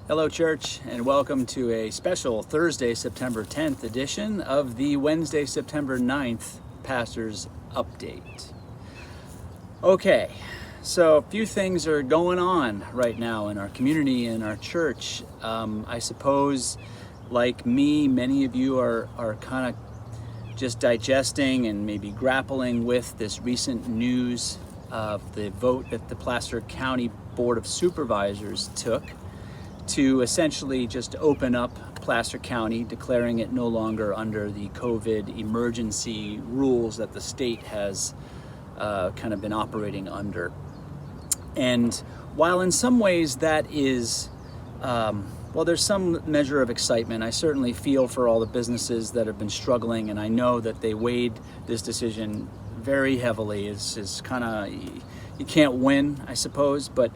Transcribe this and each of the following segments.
Hello, church, and welcome to a special Thursday, September 10th edition of the Wednesday, September 9th Pastor's Update. Okay, so a few things are going on right now in our community and our church. I suppose, like me, many of you are kind of just digesting and maybe grappling with this recent news of the vote that the Placer County Board of Supervisors took to essentially just open up Placer County, declaring it no longer under the COVID emergency rules that the state has kind of been operating under. And while in some ways that is, there's some measure of excitement. I certainly feel for all the businesses that have been struggling, and I know that they weighed this decision very heavily. It's kind of, you can't win, I suppose, but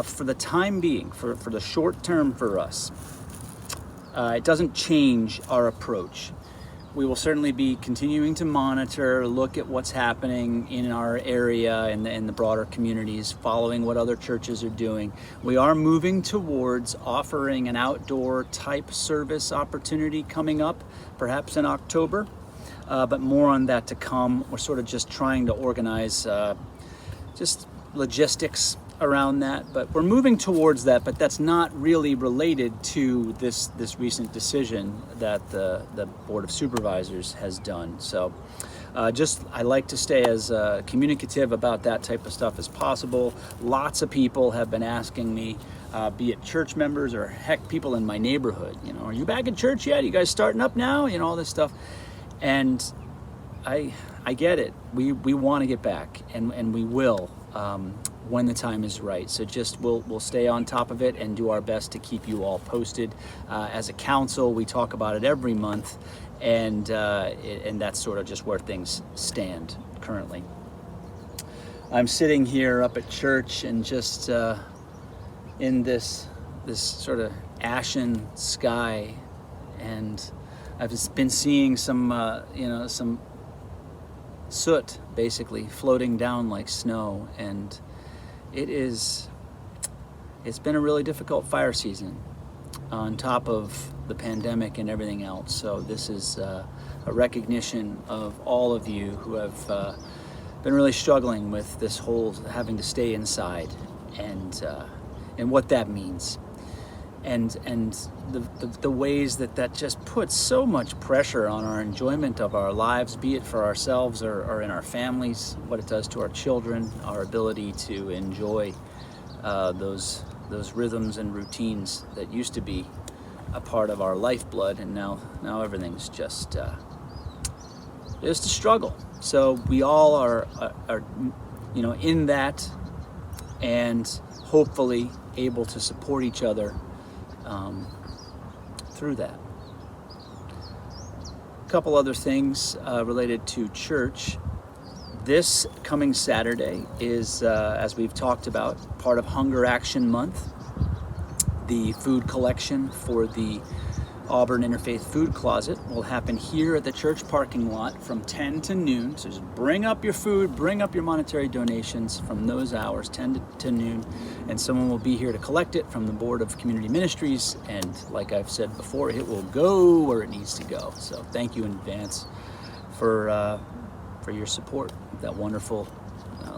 for the time being, for the short term for us, it doesn't change our approach. We will certainly be continuing to monitor, look at what's happening in our area and in the broader communities, following what other churches are doing. We are moving towards offering an outdoor type service opportunity coming up, perhaps in October, but more on that to come. We're sort of just trying to organize just logistics around that, but we're moving towards that, but that's not really related to this recent decision that the Board of Supervisors has done. So I like to stay as communicative about that type of stuff as possible. Lots of people have been asking me, be it church members or heck, people in my neighborhood, are you back at church yet? Are you guys starting up now? All this stuff. And I get it. We want to get back, and we will when the time is right. So just we'll stay on top of it and do our best to keep you all posted. As a council, we talk about it every month, and that's sort of just where things stand currently. I'm sitting here up at church and just in this sort of ashen sky, and I've just been seeing some soot basically floating down like snow, and it's been a really difficult fire season on top of the pandemic and everything else. So this is a recognition of all of you who have been really struggling with this whole having to stay inside and what that means. And the ways that just puts so much pressure on our enjoyment of our lives, be it for ourselves or in our families, what it does to our children, our ability to enjoy those rhythms and routines that used to be a part of our lifeblood, and now everything's just a struggle. So we all are in that, and hopefully able to support each other through that. A couple other things related to church. This coming Saturday is, as we've talked about, part of Hunger Action Month. The food collection for the Auburn Interfaith Food Closet will happen here at the church parking lot from 10 to noon. So just bring up your food, bring up your monetary donations from those hours, 10 to noon, and someone will be here to collect it from the Board of Community Ministries. And like I've said before, it will go where it needs to go. So thank you in advance for your support of that wonderful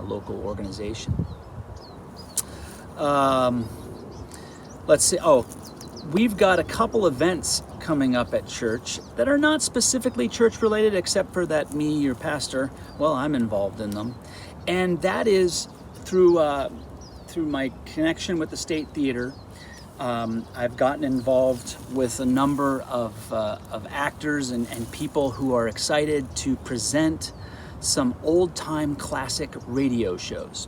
local organization. Let's see. We've got a couple events coming up at church that are not specifically church related, except for that me, your pastor, I'm involved in them. And that is through my connection with the State Theater. I've gotten involved with a number of actors and people who are excited to present some old-time classic radio shows,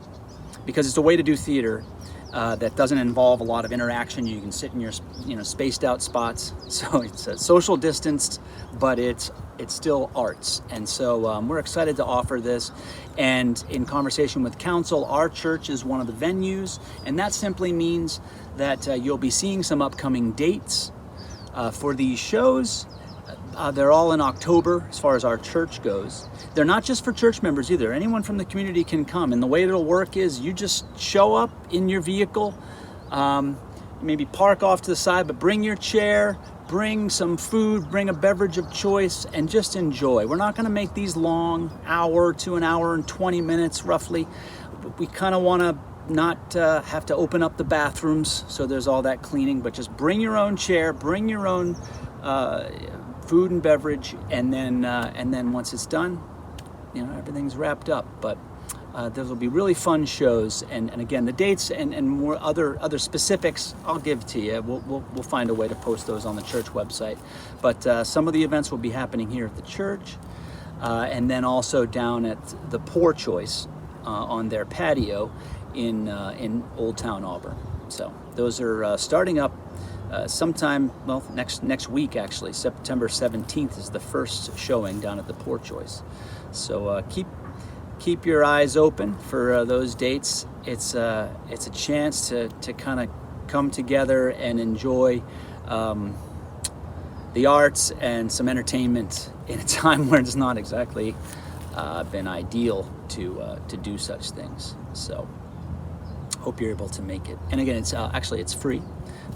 because it's a way to do theater that doesn't involve a lot of interaction. You can sit in your spaced out spots, so it's social distanced, but it's still arts. And so we're excited to offer this, and in conversation with council, our church is one of the venues, and that simply means that you'll be seeing some upcoming dates for these shows. They're all in October as far as our church goes. They're not just for church members either. Anyone from the community can come. And the way it'll work is you just show up in your vehicle. maybe park off to the side, but bring your chair, bring some food, bring a beverage of choice, and just enjoy. We're not going to make these long, hour to an hour and 20 minutes roughly. We kind of want to not have to open up the bathrooms, so there's all that cleaning, but just bring your own chair, bring your own food and beverage, and then once it's done, everything's wrapped up. But there will be really fun shows, and again, the dates and more other specifics I'll give to you. We'll find a way to post those on the church website. But some of the events will be happening here at the church, and then also down at the Poor Choice on their patio in Old Town Auburn. So those are starting up sometime, next week actually. September 17th is the first showing down at the Poor Choice. So keep your eyes open for those dates. It's a chance to kind of come together and enjoy the arts and some entertainment in a time where it's not exactly been ideal to do such things. So hope you're able to make it. And again, it's free.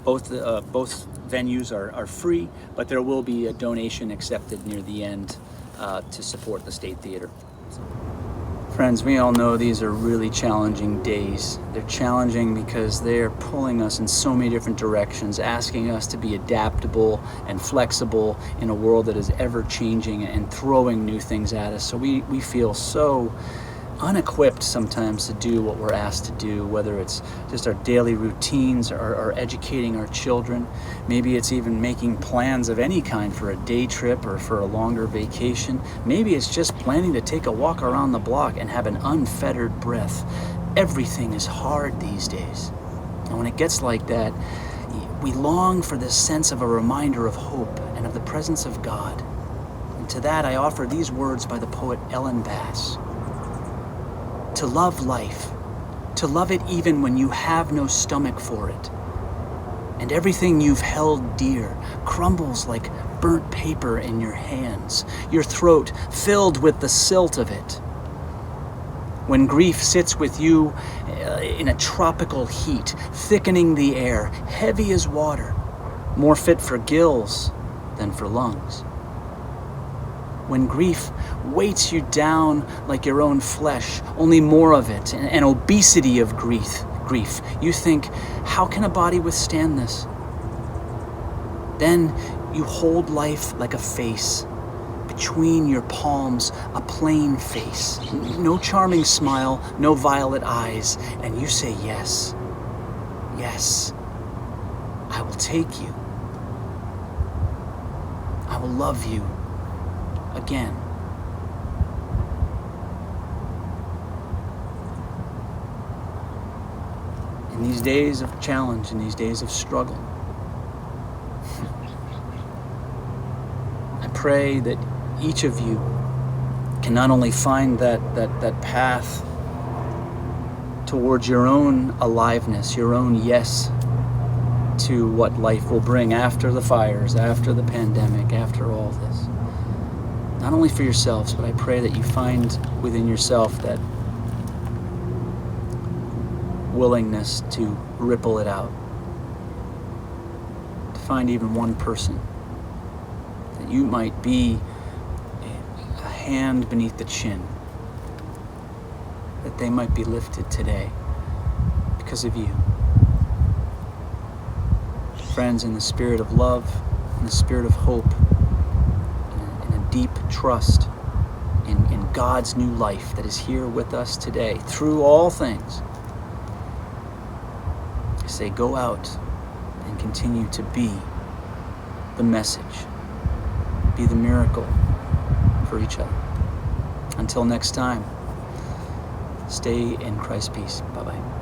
Both venues are free, but there will be a donation accepted near the end to support the State Theater. So, friends, we all know these are really challenging days. They're challenging because they're pulling us in so many different directions, asking us to be adaptable and flexible in a world that is ever changing and throwing new things at us. So we feel so unequipped sometimes to do what we're asked to do, whether it's just our daily routines or educating our children. Maybe it's even making plans of any kind for a day trip or for a longer vacation. Maybe it's just planning to take a walk around the block and have an unfettered breath. Everything is hard these days. And when it gets like that, we long for this sense of a reminder of hope and of the presence of God. And to that I offer these words by the poet Ellen Bass. To love life, to love it even when you have no stomach for it, and everything you've held dear crumbles like burnt paper in your hands, your throat filled with the silt of it. When grief sits with you in a tropical heat, thickening the air, heavy as water, more fit for gills than for lungs. When grief weights you down like your own flesh, only more of it, an obesity of grief. You think, how can a body withstand this? Then you hold life like a face. Between your palms, a plain face. No charming smile, no violet eyes, and you say yes. Yes, I will take you. I will love you. Again. In these days of challenge, in these days of struggle, I pray that each of you can not only find that path towards your own aliveness, your own yes to what life will bring after the fires, after the pandemic, after all this. Not only for yourselves, but I pray that you find within yourself that willingness to ripple it out. To find even one person, that you might be a hand beneath the chin, that they might be lifted today because of you. Friends, in the spirit of love, in the spirit of hope, deep trust in God's new life that is here with us today through all things. I say, go out and continue to be the message, be the miracle for each other. Until next time, stay in Christ's peace. Bye-bye.